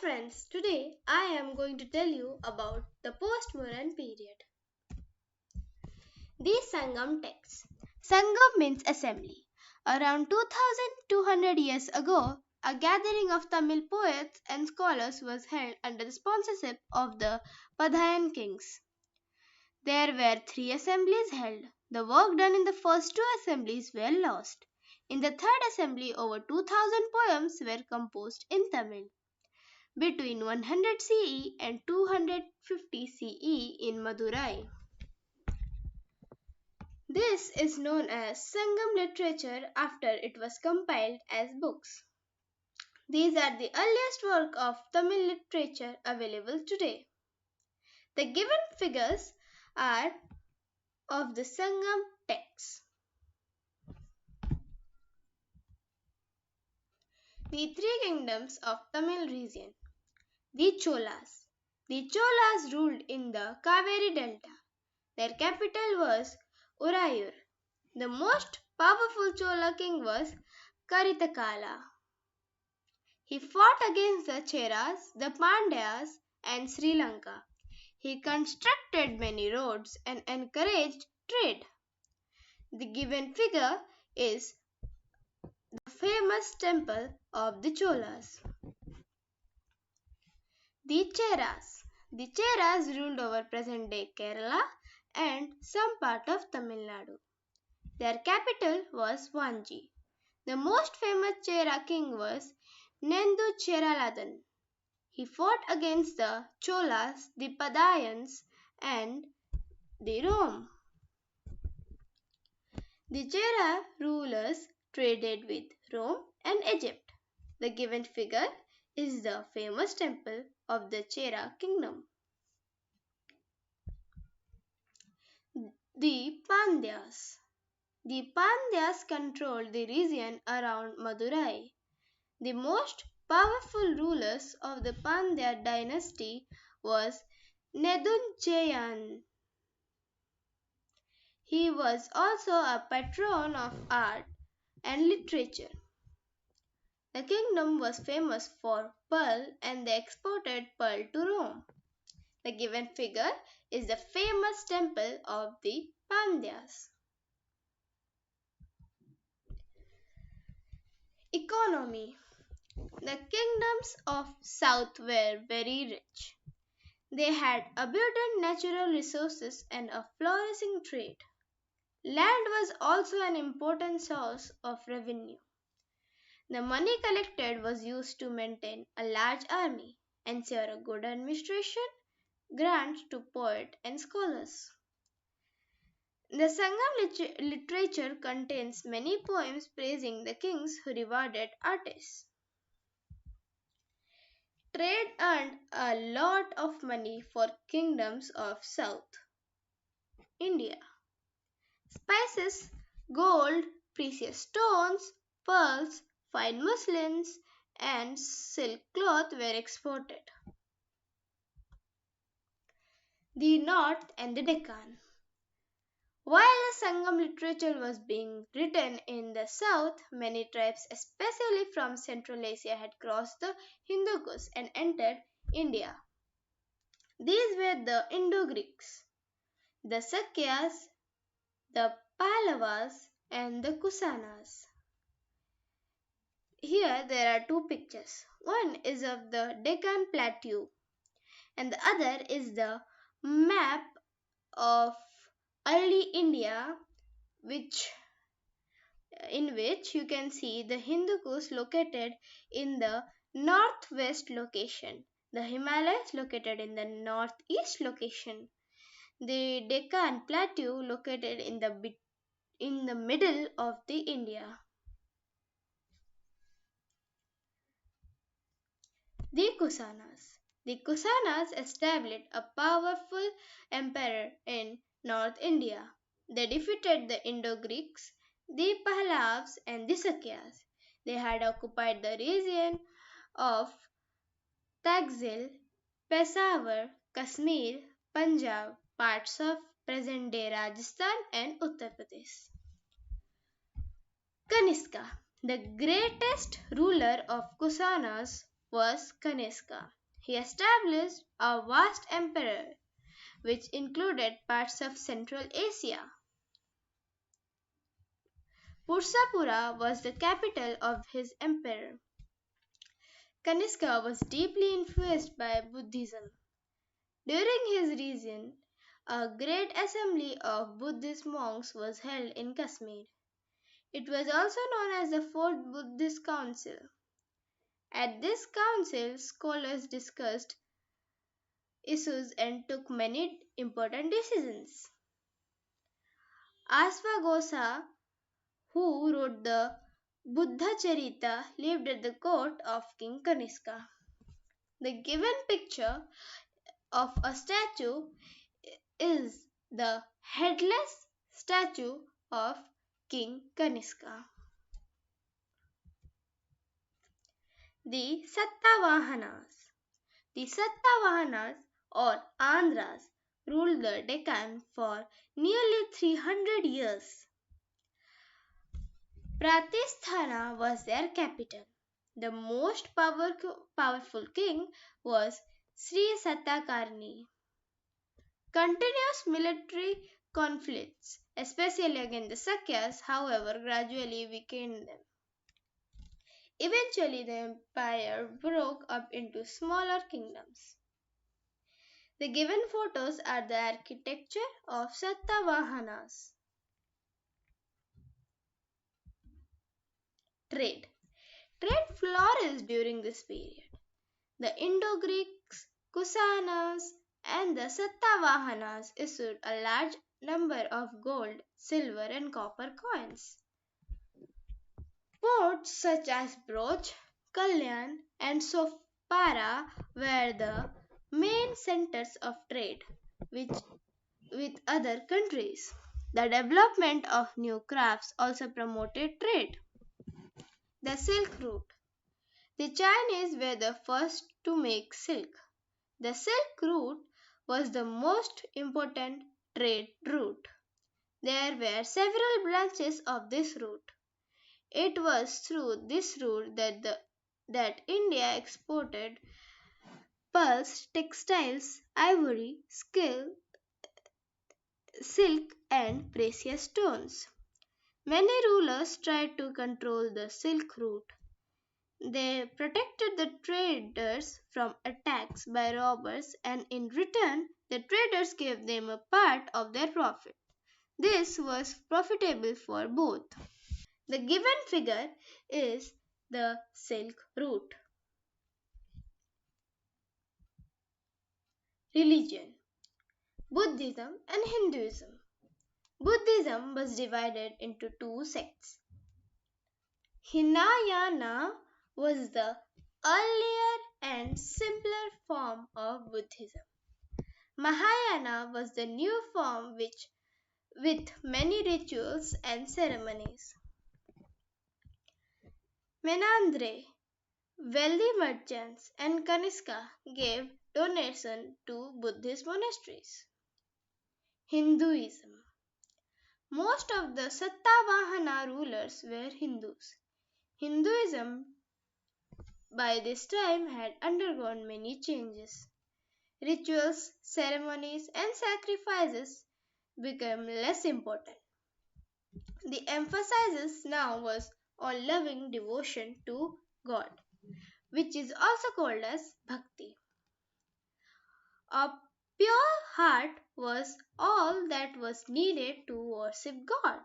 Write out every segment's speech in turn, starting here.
friends, today I am going to tell you about the Post-Mauryan period. The Sangam text. Sangam means assembly. Around 2200 years ago, a gathering of Tamil poets and scholars was held under the sponsorship of the Padayan kings. There were three assemblies held. The work done in the first two assemblies were lost. In the third assembly, over 2000 poems were composed in Tamil. Between 100 CE and 250 CE in Madurai. This is known as Sangam literature after it was compiled as books. These are the earliest work of Tamil literature available today. The given figures are of the Sangam text. The three kingdoms of Tamil region. The Cholas. The Cholas ruled in the Kaveri Delta. Their capital was Urayur. The most powerful Chola king was Karitakala. He fought against the Cheras, the Pandyas, and Sri Lanka. He constructed many roads and encouraged trade. The given figure is the famous temple of the Cholas. The Cheras. The Cheras ruled over present-day Kerala and some part of Tamil Nadu. Their capital was Vanchi. The most famous Chera king was Nendu Cheraladan. He fought against the Cholas, the Padayans, and the Rome. The Chera rulers traded with Rome and Egypt. The given figure is the famous temple of the Chera kingdom. The Pandyas. The Pandyas controlled the region around Madurai. The most powerful rulers of the Pandya dynasty was Neduncheyan. He was also a patron of art and literature. The kingdom was famous for pearl and they exported pearl to Rome. The given figure is the famous temple of the Pandyas. Economy. The kingdoms of South were very rich. They had abundant natural resources and a flourishing trade. Land was also an important source of revenue. The money collected was used to maintain a large army, ensure a good administration, grant to poets and scholars. The Sangam literature contains many poems praising the kings who rewarded artists. Trade earned a lot of money for kingdoms of South India. Spices, gold, precious stones, pearls, fine muslins, and silk cloth were exported. The North and the Deccan. While the Sangam literature was being written in the south, many tribes, especially from Central Asia, had crossed the Hindu Kush and entered India. These were the Indo-Greeks, the Sakyas, the Pallavas, and the Kusanas. Here there are two pictures. One is of the Deccan Plateau and the other is the map of early India in which you can see the Hindu Kush located in the northwest location, the Himalayas located in the northeast location, the Deccan Plateau located in the middle of the India. The Kusanas. The Kusanas established a powerful empire in North India. They defeated the Indo-Greeks, the Pallavas and the Sakyas. They had occupied the region of Taxil, Peshawar, Kashmir, Punjab, parts of present-day Rajasthan and Uttar Pradesh. Kanishka. The greatest ruler of Kusanas was Kanishka. He established a vast empire which included parts of Central Asia. Pursapura was the capital of his empire. Kanishka was deeply influenced by Buddhism. During his reign, a great assembly of Buddhist monks was held in Kashmir. It was also known as the Fourth Buddhist Council. At this council, scholars discussed issues and took many important decisions. Asvaghosha, who wrote the Buddha Charita, lived at the court of King Kanishka. The given picture of a statue is the headless statue of King Kanishka. The Sattavahanas. The Sattavahanas or Andhras ruled the Deccan for nearly 300 years. Pratisthana was their capital. The most powerful king was Sri Satakarni. Continuous military conflicts, especially against the Sakyas, however, gradually weakened them. Eventually, the empire broke up into smaller kingdoms. The given photos are the architecture of Satavahanas. Trade. Trade flourished during this period. The Indo-Greeks, Kusanas, and the Satavahanas issued a large number of gold, silver, and copper coins. Ports such as Broch, Kalyan, and Sopara were the main centers of trade with other countries. The development of new crafts also promoted trade. The Silk Route. The Chinese were the first to make silk. The Silk Route was the most important trade route. There were several branches of this route. It was through this route that India exported pulse, textiles, ivory, silk, and precious stones. Many rulers tried to control the Silk Route. They protected the traders from attacks by robbers, and in return, the traders gave them a part of their profit. This was profitable for both. The given figure is the Silk Route. Religion. Buddhism and Hinduism. Buddhism was divided into two sects. Hinayana was the earlier and simpler form of Buddhism. Mahayana was the new form with many rituals and ceremonies. Menandre, wealthy merchants, and Kanishka gave donation to Buddhist monasteries. Hinduism. Most of the Sattavahana rulers were Hindus. Hinduism by this time had undergone many changes. Rituals, ceremonies, and sacrifices became less important. The emphasis now was on loving devotion to God, which is also called as bhakti. A pure heart was all that was needed to worship God.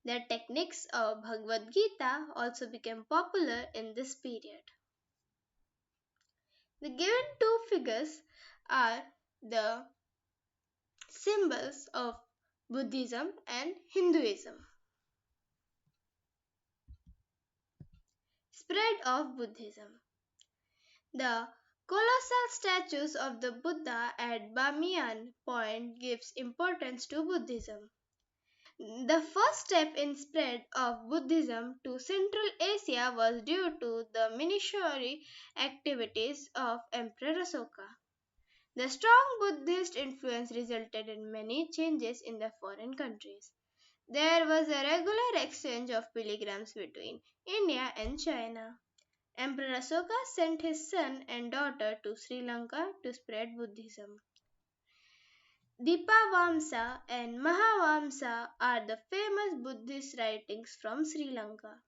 The techniques of Bhagavad Gita also became popular in this period. The given two figures are the symbols of Buddhism and Hinduism. Spread of Buddhism. The colossal statues of the Buddha at Bamiyan Point gives importance to Buddhism. The first step in spread of Buddhism to Central Asia was due to the missionary activities of Emperor Asoka. The strong Buddhist influence resulted in many changes in the foreign countries. There was a regular exchange of pilgrims between India and China. Emperor Asoka sent his son and daughter to Sri Lanka to spread Buddhism. Dipavamsa and Mahavamsa are the famous Buddhist writings from Sri Lanka.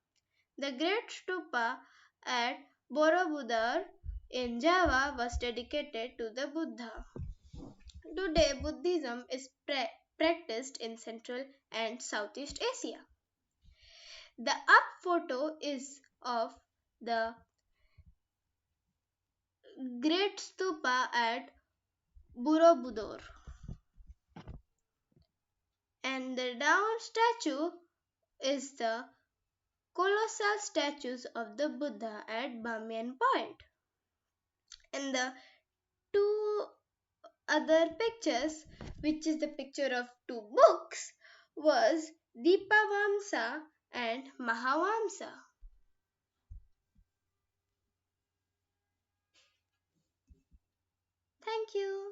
The great stupa at Borobudur in Java was dedicated to the Buddha. Today, Buddhism is practiced in Central and Southeast Asia. The up photo is of the great stupa at Borobudur, and the down statue is the colossal statues of the Buddha at Bamiyan Point. And the two other pictures, which is the picture of two books, was Dipavamsa and Mahavamsa. Thank you.